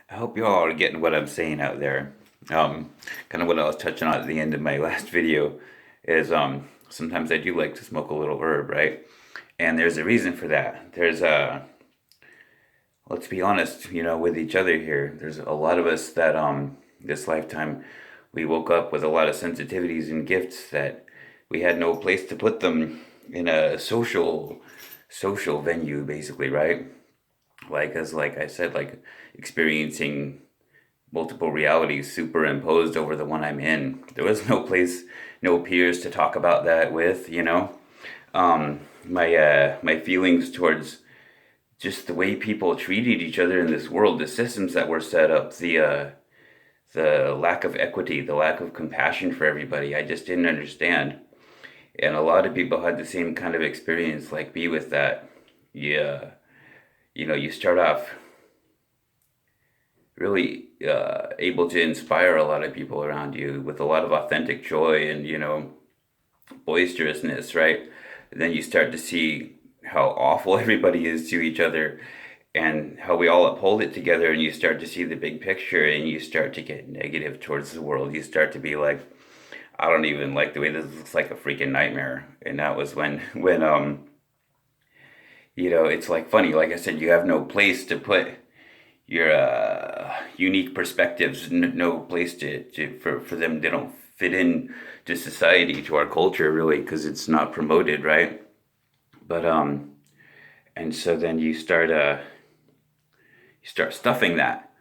I hope you all are getting what I'm saying out there. Um, Kind of what I was touching on at the end of my last video is sometimes I do like to smoke a little herb, right? And there's a reason for that. Let's be honest, with each other here. There's a lot of us that this lifetime we woke up with a lot of sensitivities and gifts that we had no place to put them in a social venue, basically, right? Like I said, like experiencing multiple realities superimposed over the one I'm in. There was no place, no peers to talk about that with. My feelings towards just the way people treated each other in this world, the systems that were set up, the lack of equity, the lack of compassion for everybody, I just didn't understand. And a lot of people had the same kind of experience like me with that. Yeah, you start off really able to inspire a lot of people around you with a lot of authentic joy and boisterousness, right? And then you start to see how awful everybody is to each other and how we all uphold it together, and you start to see the big picture and you start to get negative towards the world. You start to be like, I don't even like the way this looks, like a freaking nightmare. And that was when it's like funny, like I said, you have no place to put your unique perspectives, no place for them. They don't fit in to society, to our culture, really, because it's not promoted, right? But and so then you start stuffing that,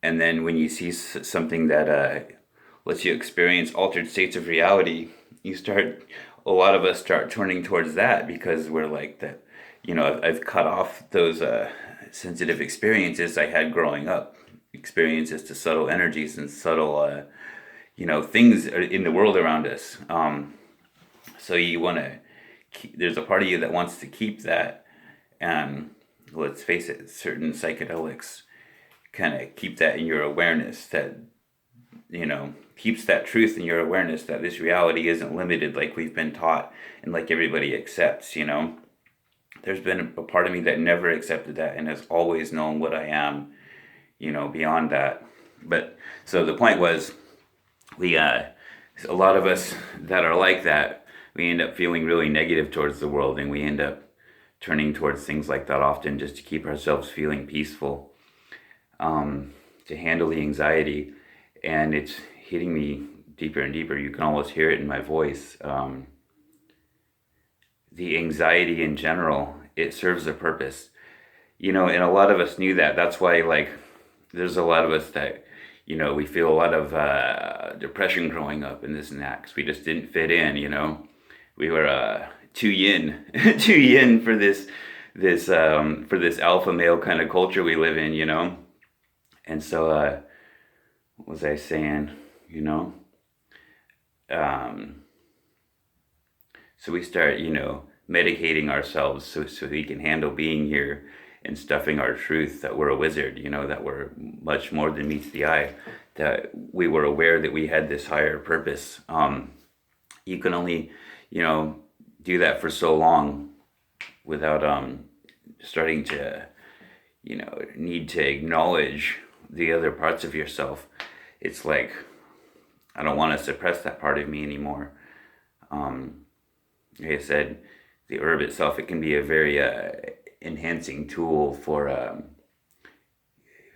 and then when you see something that lets you experience altered states of reality, you start. A lot of us start turning towards that because we're like that. I've cut off those sensitive experiences I had growing up, experiences to subtle energies and subtle, things in the world around us. So you want to. There's a part of you that wants to keep that. And let's face it, certain psychedelics kind of keep that in your awareness. That keeps that truth in your awareness that this reality isn't limited like we've been taught and like everybody accepts. There's been a part of me that never accepted that and has always known what I am, beyond that. But so the point was, we a lot of us that are like that, we end up feeling really negative towards the world, and we end up turning towards things like that often just to keep ourselves feeling peaceful, to handle the anxiety. And it's hitting me deeper and deeper. You can almost hear it in my voice. The anxiety in general, it serves a purpose. And a lot of us knew that. That's why, like, there's a lot of us that, we feel a lot of depression growing up and this and that because we just didn't fit in. We were too yin, too yin for this alpha male kind of culture we live in. And so, what was I saying? You know, um, so we start, medicating ourselves so we can handle being here and stuffing our truth that we're a wizard, that we're much more than meets the eye, that we were aware that we had this higher purpose. You can only, do that for so long without starting to, need to acknowledge the other parts of yourself. It's like, I don't want to suppress that part of me anymore. Like I said, the herb itself, it can be a very enhancing tool for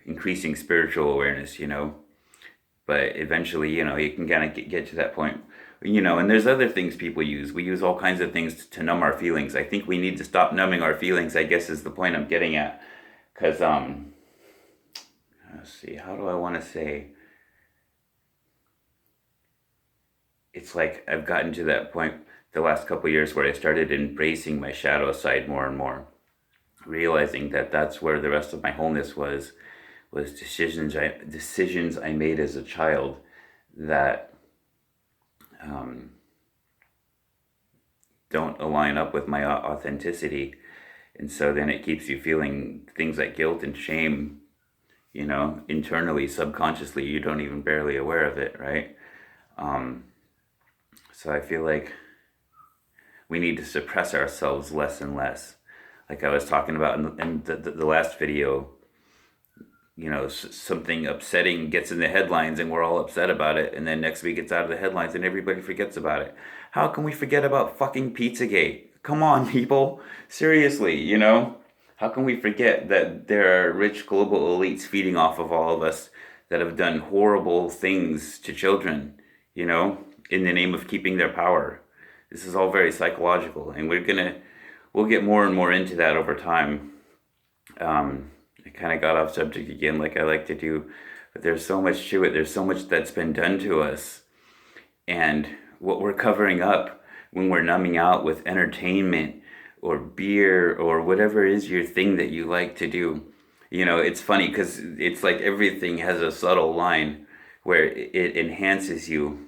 increasing spiritual awareness. But eventually, you can kind of get to that point. And there's other things people use. We use all kinds of things to numb our feelings. I think we need to stop numbing our feelings, I guess, is the point I'm getting at. Because, let's see, how do I want to say? It's like I've gotten to that point the last couple of years where I started embracing my shadow side more and more, realizing that that's where the rest of my wholeness was decisions I made as a child that don't align up with my authenticity. And so then it keeps you feeling things like guilt and shame, internally, subconsciously. You don't even barely aware of it, right? So I feel like we need to suppress ourselves less and less. Like I was talking about in the last video, something upsetting gets in the headlines and we're all upset about it, and then next week it's out of the headlines and everybody forgets about it. How can we forget about fucking Pizzagate? Come on, people. Seriously, How can we forget that there are rich global elites feeding off of all of us that have done horrible things to children, in the name of keeping their power? This is all very psychological, and we'll get more and more into that over time. I kind of got off subject again, like I like to do, but there's so much to it. There's so much that's been done to us, and what we're covering up when we're numbing out with entertainment or beer or whatever is your thing that you like to do. It's funny because it's like everything has a subtle line where it enhances you,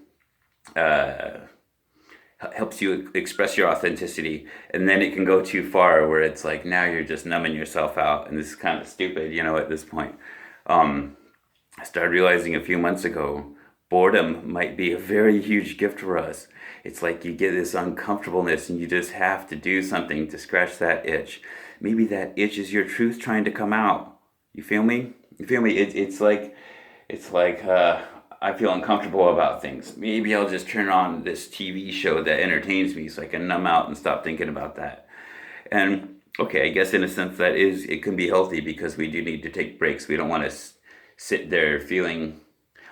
uh, helps you express your authenticity, and then it can go too far where it's like now you're just numbing yourself out, and this is kind of stupid, at this point. I started realizing a few months ago, boredom might be a very huge gift for us. It's like you get this uncomfortableness and you just have to do something to scratch that itch. Maybe that itch is your truth trying to come out. You feel me? You feel me? It's like I feel uncomfortable about things. Maybe I'll just turn on this TV show that entertains me so I can numb out and stop thinking about that. And okay, I guess in a sense it can be healthy because we do need to take breaks. We don't want to sit there feeling.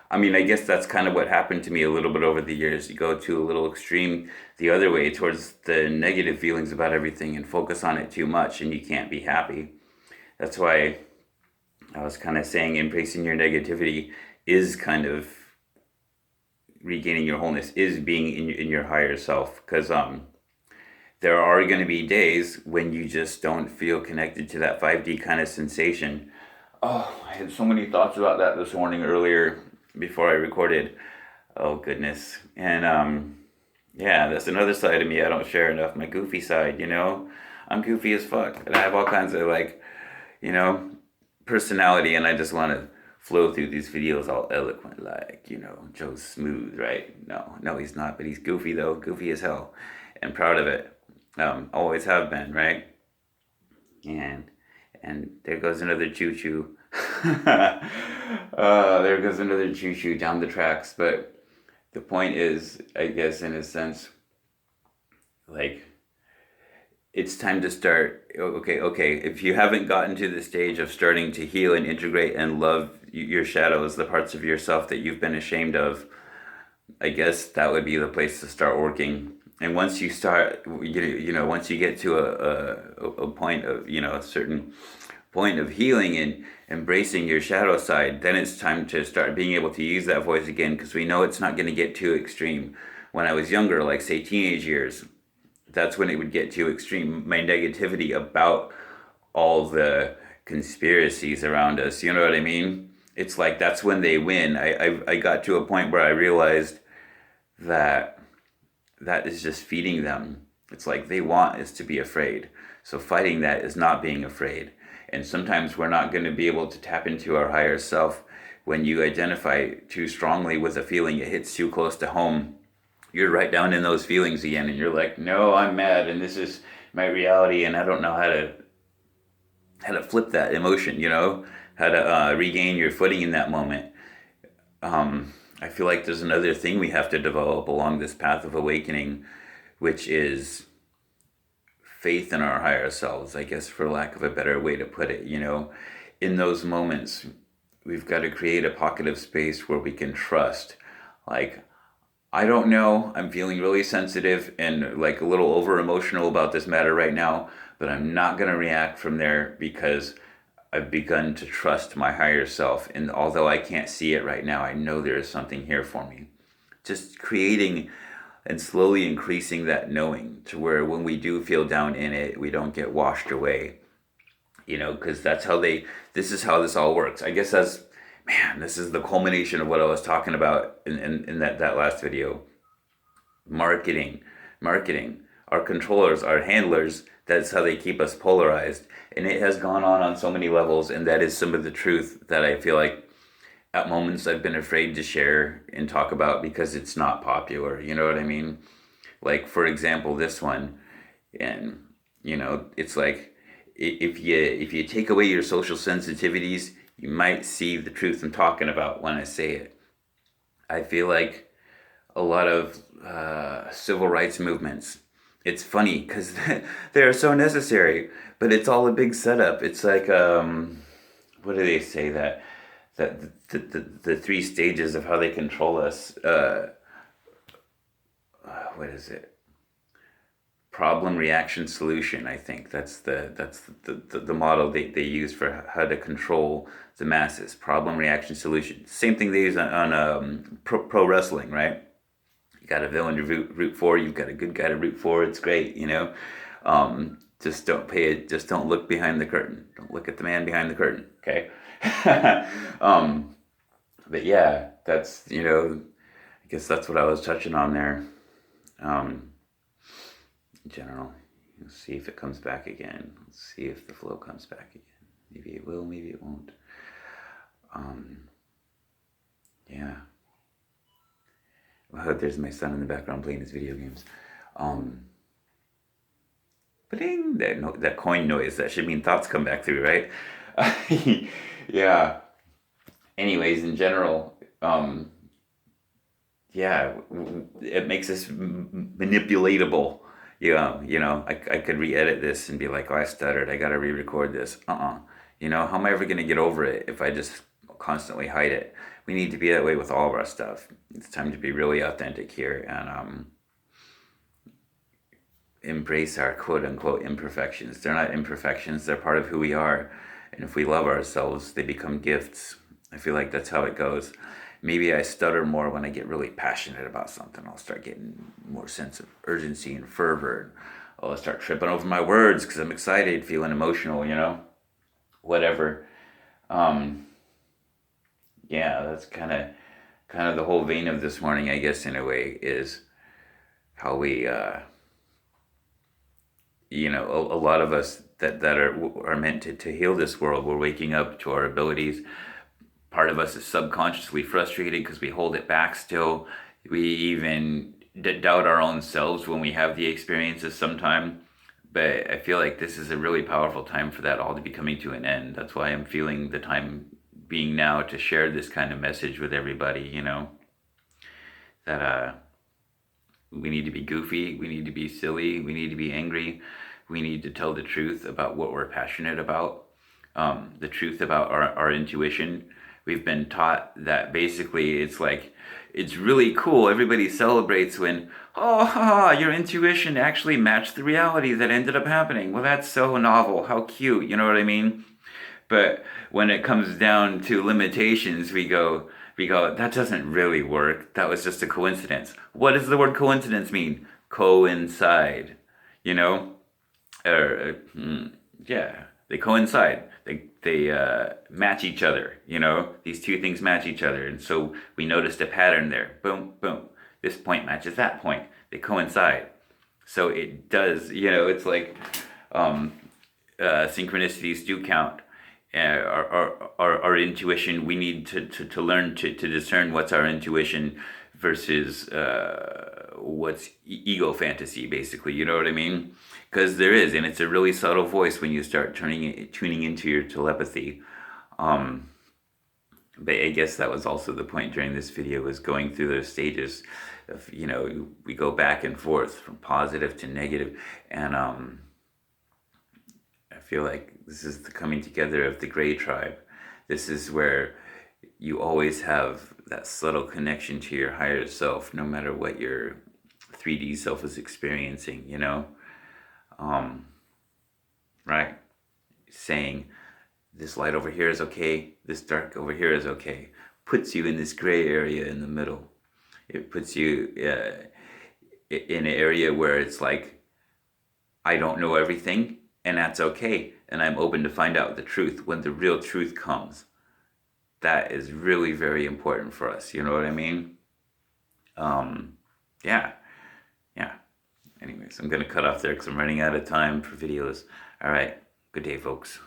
I mean, I guess that's kind of what happened to me a little bit over the years. You go to a little extreme the other way towards the negative feelings about everything and focus on it too much, and you can't be happy. That's why I was kind of saying embracing your negativity is kind of regaining your wholeness, is being in your higher self. Because there are going to be days when you just don't feel connected to that 5D kind of sensation. Oh, I had so many thoughts about that this morning earlier before I recorded. Oh, goodness. And yeah, that's another side of me I don't share enough, my goofy side, I'm goofy as fuck. And I have all kinds of, you know, personality, and I just want to flow through these videos all eloquent, like, Joe's smooth, right? No, he's not, but he's goofy, though. Goofy as hell. And proud of it. Always have been, right? And there goes another choo-choo. There goes another choo-choo down the tracks. But the point is, I guess, in a sense, like, it's time to start. Okay. If you haven't gotten to the stage of starting to heal and integrate and love your shadows, the parts of yourself that you've been ashamed of, I guess that would be the place to start working. And once you start, once you get to a point of, a certain point of healing and embracing your shadow side, then it's time to start being able to use that voice again, because we know it's not going to get too extreme. When I was younger, like say teenage years, that's when it would get too extreme. My negativity about all the conspiracies around us, you know what I mean? It's like that's when they win. I got to a point where I realized that that is just feeding them. It's like they want us to be afraid. So fighting that is not being afraid. And sometimes we're not going to be able to tap into our higher self when you identify too strongly with a feeling. It hits too close to home. You're right down in those feelings again, and you're like, no, I'm mad, and this is my reality, and I don't know how to flip that emotion, how to regain your footing in that moment. I feel like there's another thing we have to develop along this path of awakening, which is faith in our higher selves, I guess, for lack of a better way to put it. In those moments, we've got to create a pocket of space where we can trust. Like, I don't know, I'm feeling really sensitive and like a little over emotional about this matter right now, but I'm not going to react from there because I've begun to trust my higher self. And although I can't see it right now, I know there is something here for me. Just creating and slowly increasing that knowing to where when we do feel down in it, we don't get washed away. Because this is how this all works. I guess this is the culmination of what I was talking about in that last video. Marketing. Our controllers, our handlers, that's how they keep us polarized. And it has gone on so many levels, and that is some of the truth that I feel like at moments I've been afraid to share and talk about because it's not popular, you know what I mean? Like, for example, this one, and, it's like, if you take away your social sensitivities, you might see the truth I'm talking about when I say it. I feel like a lot of civil rights movements. It's funny because they are so necessary, but it's all a big setup. It's like what do they say that the three stages of how they control us. What is it? Problem, reaction, solution. I think that's the model they use for how to control the masses. Problem, reaction, solution. Same thing they use on pro wrestling, right? You got a villain to root for. You've got a good guy to root for. It's great, you know. Just don't pay it. Just don't look behind the curtain. Don't look at the man behind the curtain. Okay. But yeah, that's I guess that's what I was touching on there. Um, in general, let's see if it comes back again. Let's see if the flow comes back again. Maybe it will. Maybe it won't. Um, yeah. Well, there's my son in the background playing his video games. Um, Ba-ding, that coin noise. That should mean thoughts come back through, right? Yeah. Anyways, in general, yeah, it makes us manipulatable. Yeah, I could re-edit this and be like, oh, I stuttered. I got to re-record this. How am I ever going to get over it if I just constantly hide it? We need to be that way with all of our stuff. It's time to be really authentic here and embrace our quote unquote imperfections. They're not imperfections, they're part of who we are. And if we love ourselves, they become gifts. I feel like that's how it goes. Maybe I stutter more when I get really passionate about something. I'll start getting more sense of urgency and fervor. I'll start tripping over my words because I'm excited, feeling emotional, whatever. Um, yeah, that's kind of the whole vein of this morning, I guess, in a way, is how we a lot of us that are meant to heal this world. We're waking up to our abilities. Part of us is subconsciously frustrated because we hold it back still. We even doubt our own selves when we have the experiences sometime. But I feel like this is a really powerful time for that all to be coming to an end. That's why I'm feeling the time being now to share this kind of message with everybody, that we need to be goofy, we need to be silly, we need to be angry, we need to tell the truth about what we're passionate about, the truth about our intuition. We've been taught that basically it's really cool. Everybody celebrates when, oh, your intuition actually matched the reality that ended up happening. Well, that's so novel. How cute. You know what I mean? But when it comes down to limitations, we go, that doesn't really work. That was just a coincidence. What does the word coincidence mean? Coincide, you know? Yeah, they coincide. They match each other, These two things match each other. And so we noticed a pattern there. Boom, boom. This point matches that point. They coincide. So it does, it's like synchronicities do count. Our intuition, we need to learn to discern what's our intuition versus what's ego fantasy, basically. You know what I mean? Because there is, and it's a really subtle voice when you start tuning into your telepathy. But I guess that was also the point during this video, was going through those stages of, we go back and forth from positive to negative, and I feel like this is the coming together of the gray tribe. This is where you always have that subtle connection to your higher self, no matter what your 3D self is experiencing, right? Saying, this light over here is okay, this dark over here is okay. Puts you in this gray area in the middle. It puts you in an area where it's like, I don't know everything, and that's okay. And I'm open to find out the truth when the real truth comes. That is really very important for us. You know what I mean? Yeah. Yeah. Anyways, I'm going to cut off there because I'm running out of time for videos. All right. Good day, folks.